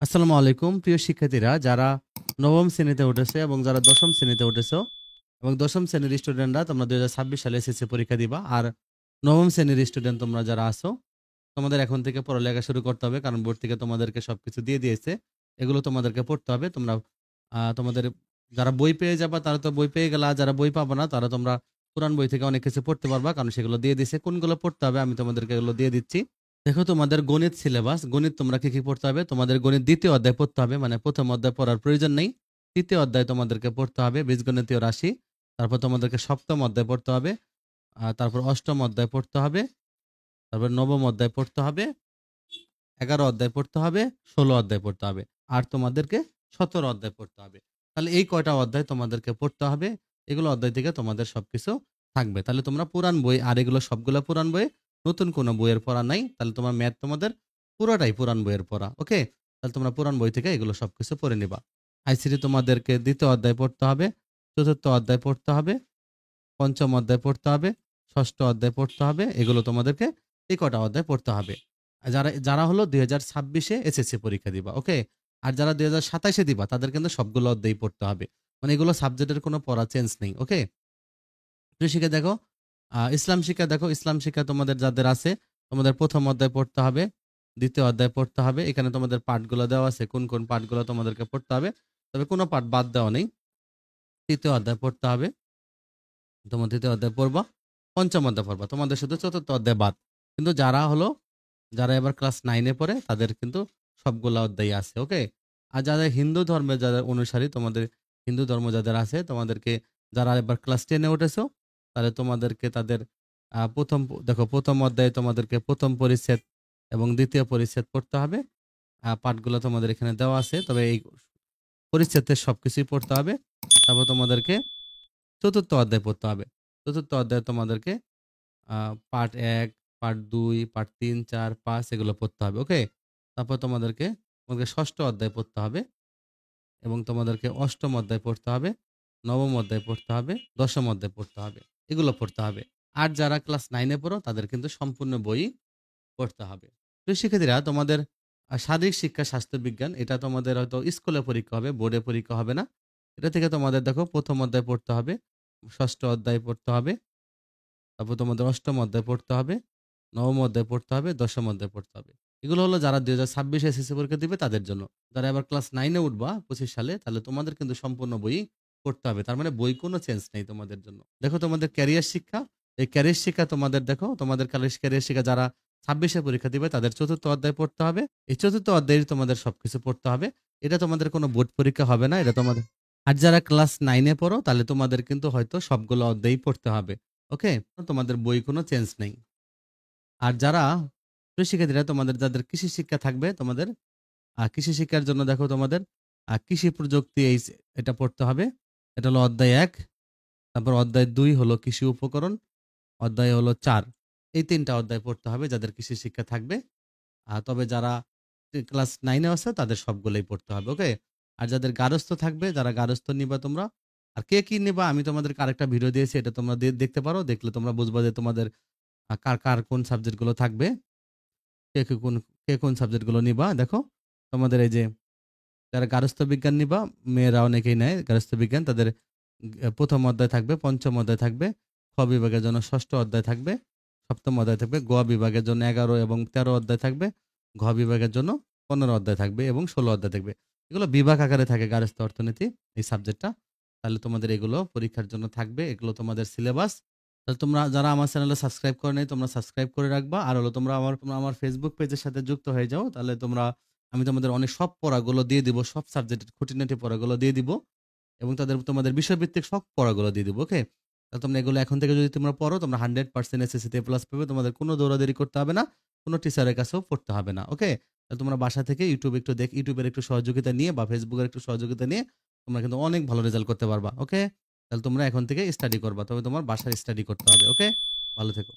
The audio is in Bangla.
আসসালামু আলাইকুম প্রিয় শিক্ষার্থীরা, যারা নবম শ্রেণীতে উঠেছে এবং যারা দশম শ্রেণীতে উঠেছো এবং দশম শ্রেণীর স্টুডেন্টরা তোমরা 2026 সালে এসএসসি পরীক্ষা দিবা। আর নবম শ্রেণীর স্টুডেন্ট তোমরা যারা আছো, তোমাদের এখন থেকে পড়ালেখা শুরু করতে হবে, কারণ বোর্ড থেকে তোমাদেরকে সবকিছু দিয়ে দিয়েছে। এগুলো তোমাদেরকে পড়তে হবে। তোমরা তোমাদের যারা বই পেয়ে যাবা তারা তো বই পেয়ে গেলা, আর যারা বই পাবা না তারা তোমরা পুরান বই থেকে অনেক কিছু পড়তে পারবা, কারণ সেগুলো দিয়ে দিয়েছে। কোনগুলো পড়তে হবে আমি তোমাদেরকে এগুলো দিয়ে দিচ্ছি। দেখো, তোমাদের গণিত সিলেবাস, গণিত তোমরা কি কি পড়তে হবে? তোমাদের গণিত দ্বিতীয় অধ্যায় পড়তে হবে, মানে প্রথম অধ্যায় পড়ার প্রয়োজন নেই। তৃতীয় অধ্যায় তোমাদেরকে পড়তে হবে, বীজগণিতীয় রাশি। তারপর তোমাদেরকে সপ্তম অধ্যায় পড়তে হবে, তারপর অষ্টম অধ্যায় পড়তে হবে, তারপর নবম অধ্যায় পড়তে হবে, 11 অধ্যায় পড়তে হবে, 16 অধ্যায় পড়তে হবে, আর তোমাদেরকে 17 অধ্যায় পড়তে হবে। তাহলে এই কয়টা অধ্যায় তোমাদেরকে পড়তে হবে। এগুলো অধ্যায় থেকে তোমাদের সবকিছু থাকবে। তাহলে তোমরা পুরান বই, আর এগুলো সবগুলো পুরান বই, নতুন কোনো বইয়ের পড়া নাই। তাহলে তোমার ম্যাথ তোমাদের পুরোটাই পুরান বইয়ের পড়া। ওকে, তাহলে তোমরা পুরান বই থেকে এগুলো সবকিছু পড়ে নিবা। আইসিটি তোমাদেরকে দ্বিতীয় অধ্যায় পড়তে হবে, চতুর্থ অধ্যায় পড়তে হবে, পঞ্চম অধ্যায় পড়তে হবে, ষষ্ঠ অধ্যায় পড়তে হবে। এগুলো তোমাদেরকে এই কটা অধ্যায় পড়তে হবে। আর যারা যারা হলো 2026-এ এসএসসি পরীক্ষা দিবা। ওকে, আর যারা 2027-এ দিবা তাদের কিন্তু সবগুলো অধ্যায় পড়তে হবে, মানে এগুলো সাবজেক্টের কোনো পড়া চেঞ্জ নেই। ওকে, প্রিয় শিক্ষা দেখো, ইসলাম শিক্ষা দেখো, ইসলাম শিক্ষা তোমাদের যাদের আছে, তোমাদের প্রথম অধ্যায় পড়তে হবে, দ্বিতীয় অধ্যায় পড়তে হবে। এখানে তোমাদের পাঠগুলো দেওয়া আছে, কোন কোন পাঠগুলো তোমাদেরকে পড়তে হবে, তবে কোনো পাঠ বাদ দেওয়া নেই। তৃতীয় অধ্যায় পড়তে হবে, তোমার তৃতীয় অধ্যায় পড়বা, পঞ্চম অধ্যায় পড়বা, তোমাদের শুধু চতুর্থ অধ্যায় বাদ। কিন্তু যারা এবার ক্লাস 9-এ পড়ে তাদের কিন্তু সবগুলা অধ্যায় আছে। ওকে, আর যাদের হিন্দু ধর্মের যাদের অনুসারী, তোমাদের হিন্দু ধর্ম যাদের আছে, তোমাদেরকে যারা এবার ক্লাস 10-এ উঠেছো, তাহলে তোমাদেরকে তাদের দেখো, প্রথম অধ্যায়ে তোমাদেরকে প্রথম পরিচ্ছেদ এবং দ্বিতীয় পরিচ্ছেদ পড়তে হবে। পাঠগুলো তোমাদের এখানে দেওয়া আছে, তবে এই পরিচ্ছেদের সবকিছুই পড়তে হবে। তারপর তোমাদেরকে চতুর্থ অধ্যায় পড়তে হবে। চতুর্থ অধ্যায়ে তোমাদেরকে পার্ট 1, পার্ট 2, পার্ট 3, 4, 5 এগুলো পড়তে হবে। ওকে, তারপর তোমাদেরকে ষষ্ঠ অধ্যায় পড়তে হবে, এবং তোমাদেরকে অষ্টম অধ্যায় পড়তে হবে, নবম অধ্যায় পড়তে হবে, দশম অধ্যায় পড়তে হবে। এগুলো পড়তে হবে। আর যারা ক্লাস 9-এ পড়ো তাদের কিন্তু সম্পূর্ণ বই পড়তে হবে। তো শিক্ষার্থীরা, তোমাদের শারীরিক শিক্ষা স্বাস্থ্য বিজ্ঞান, এটা তোমাদের হয়তো স্কুলে পরীক্ষা হবে, বোর্ডে পরীক্ষা হবে না। এটা থেকে তোমাদের দেখো প্রথম অধ্যায় পড়তে হবে, ষষ্ঠ অধ্যায় পড়তে হবে, তারপর তোমাদের অষ্টম অধ্যায় পড়তে হবে, নবম অধ্যায় পড়তে হবে, দশম অধ্যায় পড়তে হবে। এগুলো হলো যারা 2026 এসএসসি পরীক্ষা দিবে তাদের জন্য। যারা এবার ক্লাস 9-এ উঠবা 25 সালে, তাহলে তোমাদের কিন্তু সম্পূর্ণ বই পড়তে হবে। তার মানে বই কোনো চেঞ্জ নেই তোমাদের জন্য। দেখো, তোমাদের ক্যারিয়ার শিক্ষা, এই ক্যারিয়ার শিক্ষা তোমাদের দেখো, তোমাদের ক্যারিয়ার শিক্ষা যারা 26-এ পরীক্ষা দিবে তাদের চতুর্থ অধ্যায় পড়তে হবে। এই চতুর্থ অধ্যায়ে তোমাদের সবকিছু পড়তে হবে। এটা তোমাদের কোনো বোর্ড পরীক্ষা হবে না, এটা তোমাদের। আর যারা ক্লাস 9-এ পড়ো তাহলে তোমাদের কিন্তু হয়তো সবগুলো অধ্যায়ই পড়তে হবে। ওকে, তোমাদের বই কোনো চেঞ্জ নেই। আর যারা প্রিয় শিক্ষার্থীরা, তোমাদের যাদের কৃষি শিক্ষা থাকবে, তোমাদের কৃষি শিক্ষার জন্য দেখো তোমাদের কৃষি প্রযুক্তি এটা পড়তে হবে। এটা হলো অধ্যায় 1। তারপর অধ্যায় 2 হলো কৃষি উপকরণ, অধ্যায় হলো 4। এই 3টা অধ্যায় পড়তে হবে যাদের কৃষি শিক্ষা থাকবে। তবে যারা ক্লাস 9-এ আছে তাদের সবগুলোই পড়তে হবে। ওকে, আর যাদের গার্হস্থ্য থাকবে, যারা গার্হস্থ্য নিবা তোমরা, আর কে কি নিবা আমি তোমাদেরকে আরেকটা ভিডিও দিয়েছি, এটা তোমরা দেখতে পারো। দেখলে তোমরা বুঝবা যে তোমাদের কার কার কোন সাবজেক্ট গুলো থাকবে, কে কে কোন কে কোন সাবজেক্ট গুলো নিবা। দেখো, তোমাদের এই যে যারা গার্হস্থ্য বিজ্ঞান নিবা, মেয়েরা অনেকেই নেয় গার্হস্থ্য বিজ্ঞান, তাদের প্রথম অধ্যায় থাকবে, পঞ্চম অধ্যায় থাকবে, খ বিভাগের জন্য ষষ্ঠ অধ্যায় থাকবে, সপ্তম অধ্যায় থাকবে, গ বিভাগের জন্য 11 এবং 13 অধ্যায় থাকবে, ঘ বিভাগের জন্য 15 অধ্যায় থাকবে এবং 16 অধ্যায় থাকবে। এগুলো বিভাগ আকারে থাকে গার্হস্থ্য অর্থনীতি, এই সাবজেক্টটা। তাহলে তোমাদের এগুলো পরীক্ষার জন্য থাকবে, এগুলো তোমাদের সিলেবাস। তাহলে তোমরা যারা আমার চ্যানেলে সাবস্ক্রাইব করে নাই, তোমরা সাবস্ক্রাইব করে রাখবা। আর হলো তোমরা আমার ফেসবুক পেজের সাথে যুক্ত হয়ে যাও, তাহলে আমি তোমাদের অনেক সব পড়াগুলো দিয়ে দিব, সব সাবজেক্টের খুঁটিনাটি পড়াগুলো দিয়ে দিব, এবং তোমাদের বিষয়ভিত্তিক সব পড়াগুলো দিয়ে দিব। ওকে, তাহলে তোমরা এগুলো এখন থেকে যদি তোমরা পড়ো, তোমরা 100% এসএসসিতে প্লাস পাবে। তোমাদের কোনো দৌড়াদৌড়ি করতে হবে না, কোনো টিচারের কাছেও পড়তে হবে না। ওকে, তাহলে তোমরা বাসা থেকে ইউটিউবের একটু সহযোগিতা নিয়ে বা ফেসবুকের একটু সহযোগিতা নিয়ে তোমরা কিন্তু অনেক ভালো রেজাল্ট করতে পারবা। ওকে, তাহলে তোমরা এখন থেকে স্টাডি করবা, তবে তোমার বাসায় স্টাডি করতে হবে। ওকে, ভালো থেকো।